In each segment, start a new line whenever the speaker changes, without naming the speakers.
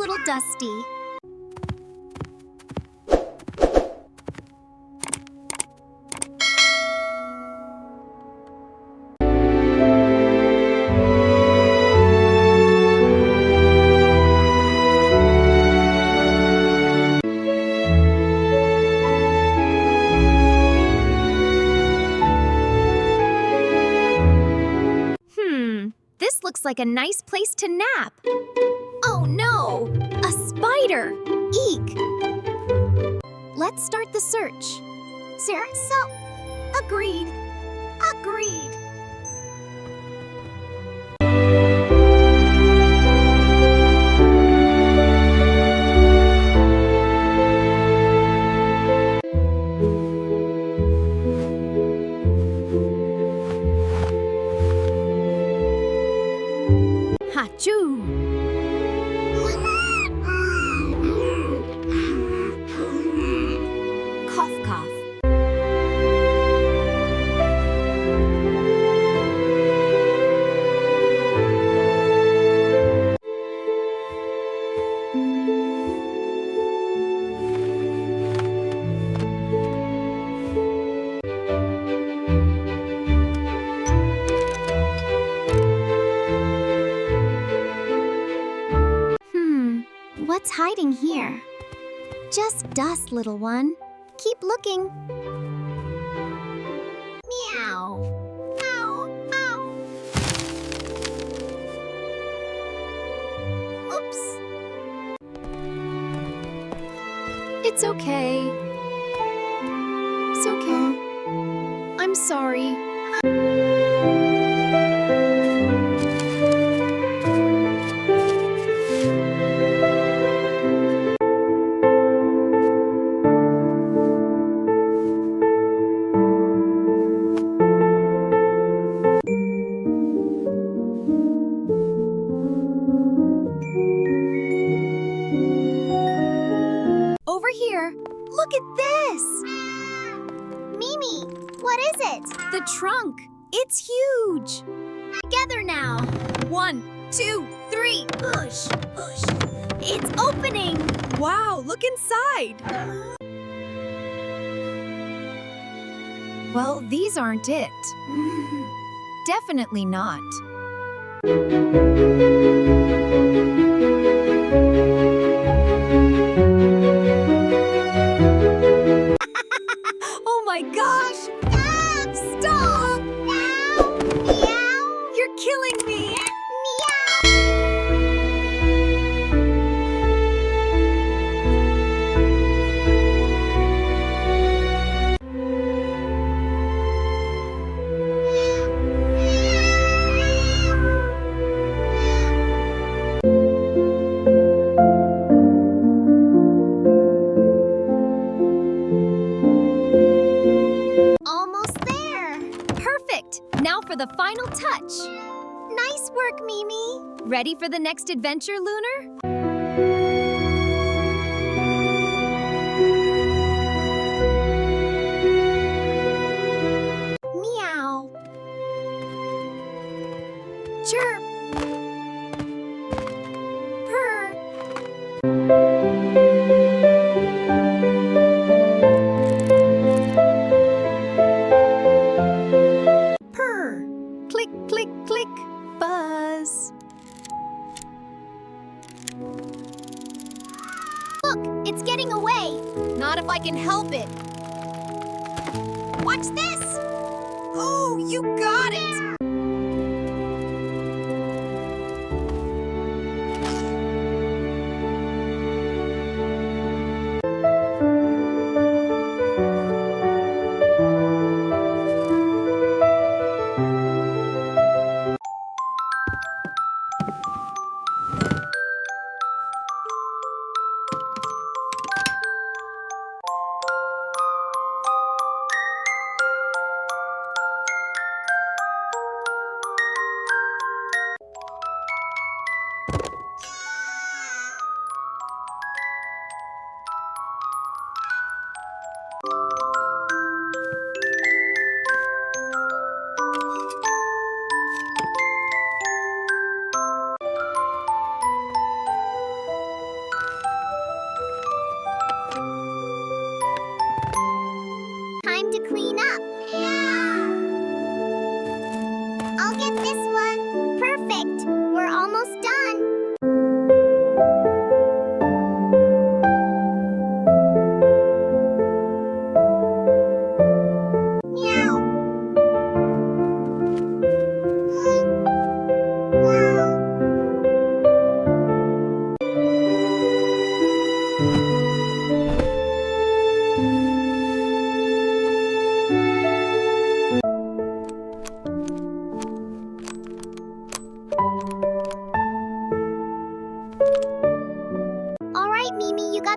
little dusty. This looks like a nice place to nap. Oh no! A spider! Eek! Let's start the search. Agreed. Agreed. Achoo! Cough, cough. What's hiding here? Just dust, little one. Keep looking. Meow. Ow, ow. Oops. It's okay. It's okay. I'm sorry. Over here. Look at this! Mimi, what is it? The trunk. It's huge. Together now. 1, 2, 3. Push, push. It's opening.
Wow, look inside.
Well, these aren't it. Definitely not.
Oh my gosh! Stop!
Meow.
You're killing me!
Almost there. Perfect. Now for the final touch. Nice work, Mimi. Ready for the next adventure, Lunar? Meow. Chirp. Purr. Purr. Click, click, click. Buzz. Look, it's getting away. Not if I can help it. Watch this.
Oh, you got it!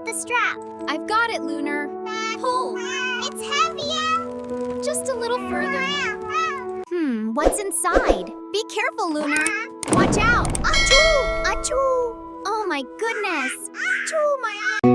get the strap.
I've got it, Lunar. Pull.
It's heavier. Just a little further. What's inside?
Be careful, Lunar.
Watch out. Achoo! Achoo! Oh my goodness. Achoo, my eye.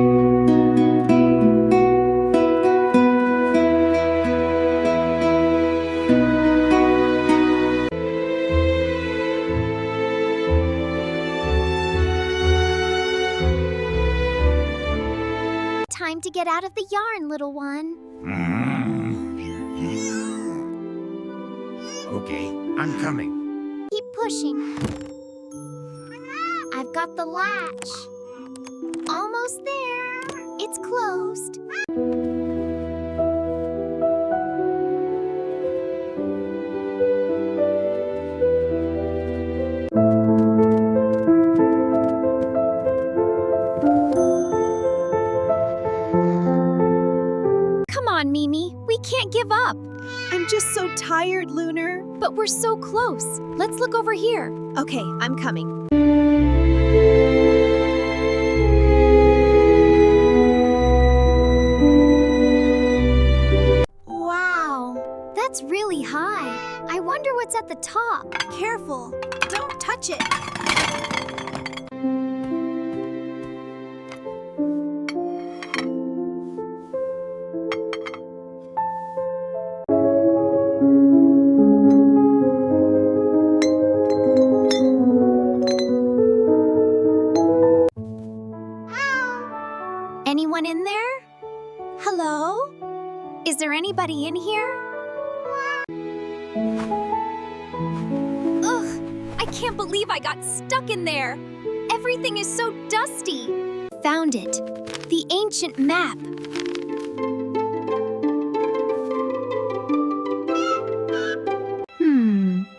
Time to get out of the yarn, little one.
Okay, I'm coming.
Keep pushing. I've got the latch. Almost there. It's closed.
Come on, Mimi. We can't give up.
I'm just so tired, Lunar.
But we're so close. Let's look over here.
Okay, I'm coming.
Wow, that's really high. I wonder what's at the top.
Careful. Don't touch it.
Anyone in there? Hello? Is there anybody in here?
Ugh, I can't believe I got stuck in there. Everything is so dusty.
Found it. The ancient map.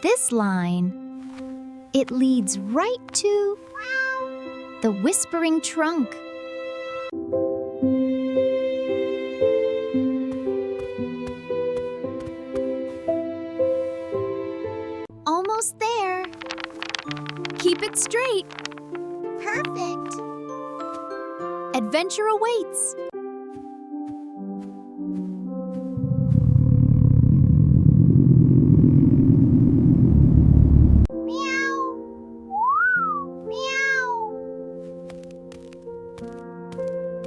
This line. It leads right to the Whispering Trunk. Almost there.
Keep it straight.
Perfect.
Adventure awaits.
Meow. Meow.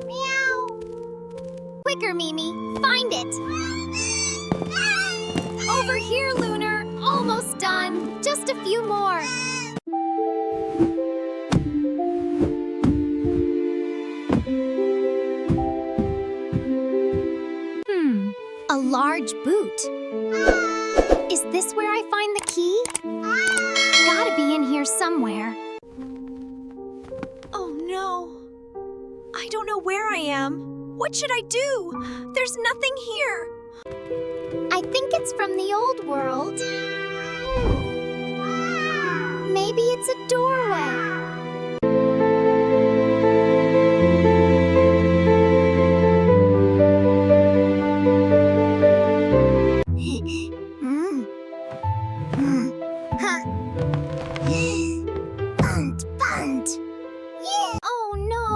Meow. Quicker, Mimi. Find it.
Over here, Lunar.
Almost done. Just a few more. A large boot. Is this where I find the key? Gotta be in here somewhere.
Oh no. I don't know where I am. What should I do? There's nothing here.
I think it's from the old world. Maybe it's a doorway. Bunt. Oh no.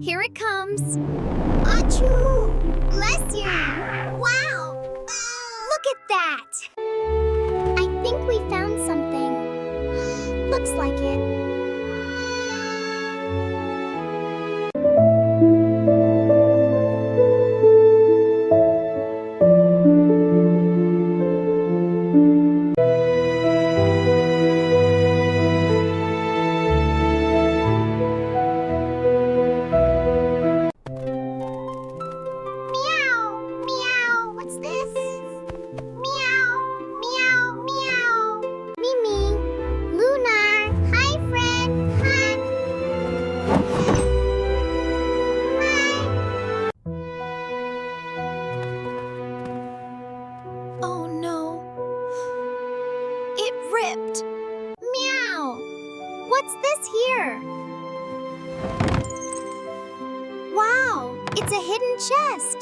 Here it comes. Achoo! Bless you. Wow. Look at that. I think we found something. Looks like it. Meow, meow. What's this? Meow, meow, meow. Mimi, Lunar. Hi, friend. Hi. Hi.
Oh no. It ripped.
Meow. What's this here? Wow, it's a hidden chest.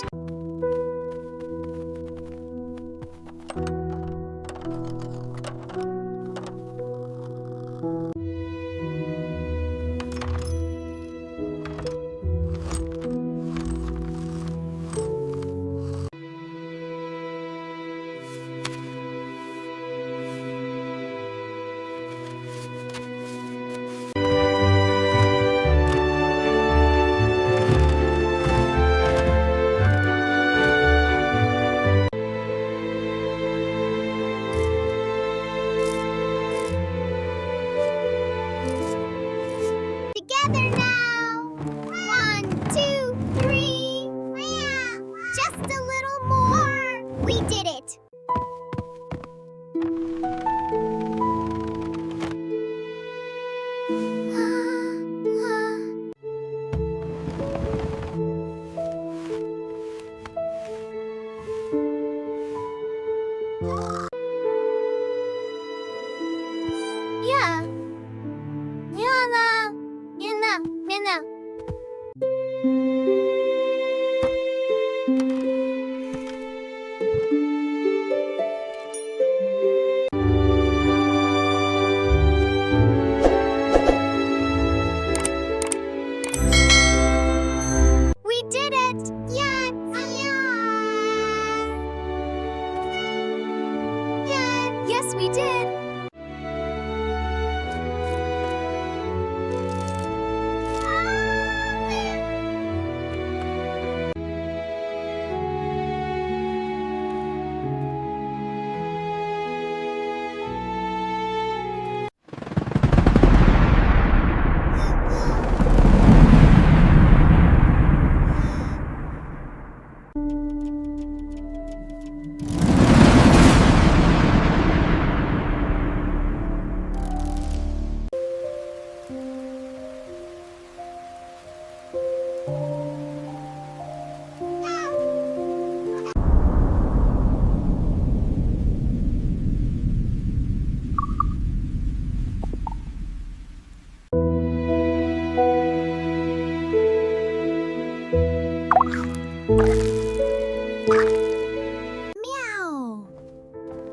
Meow.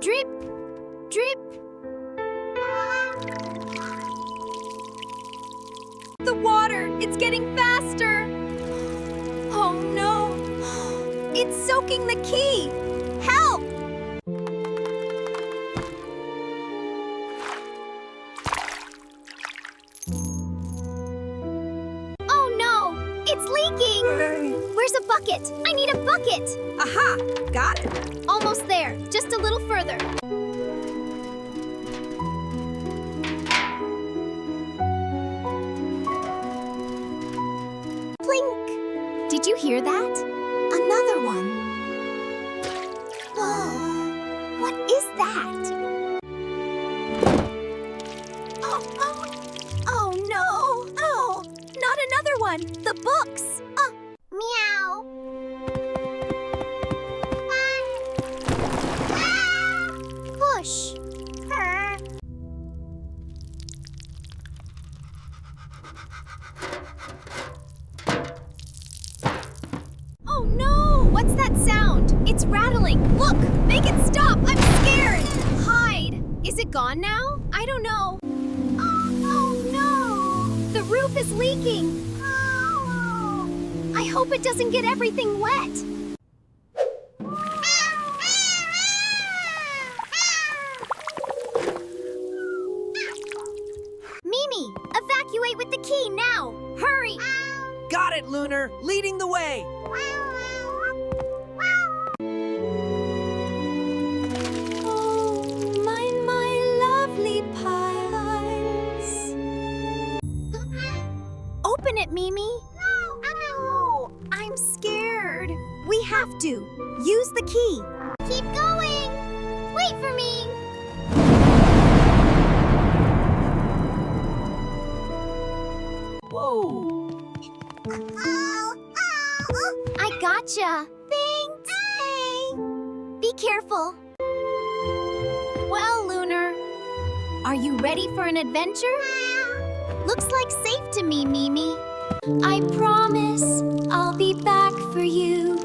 Drip, drip.
The water, it's getting faster. Oh no, it's soaking the key. Help!
Oh no, it's leaking. Where's a bucket? I need a bucket.
Aha! Got it.
Almost there, just a little further. Plink! Did you hear that? Another one. Whoa! What is that? Oh no!
Oh, not another one. The books.
Meow. Push.
Oh no! What's that sound? It's rattling. Look, make it stop. I'm scared. Hide. Is it gone now? I don't know.
Oh no!
The roof is leaking.
Oh.
I hope it doesn't get everything wet.
Mimi, evacuate with the key now. Hurry.
Got it, Lunar! Leading the way!
Oh, my lovely pies.
Open it, Mimi.
Oh, I'm scared. We have to. Use the key.
Keep going. Wait for me.
Whoa!
I gotcha. Thanks. Be careful.
Well, Lunar, are you ready for an adventure?
Looks like safe to me, Mimi.
I promise I'll be back for you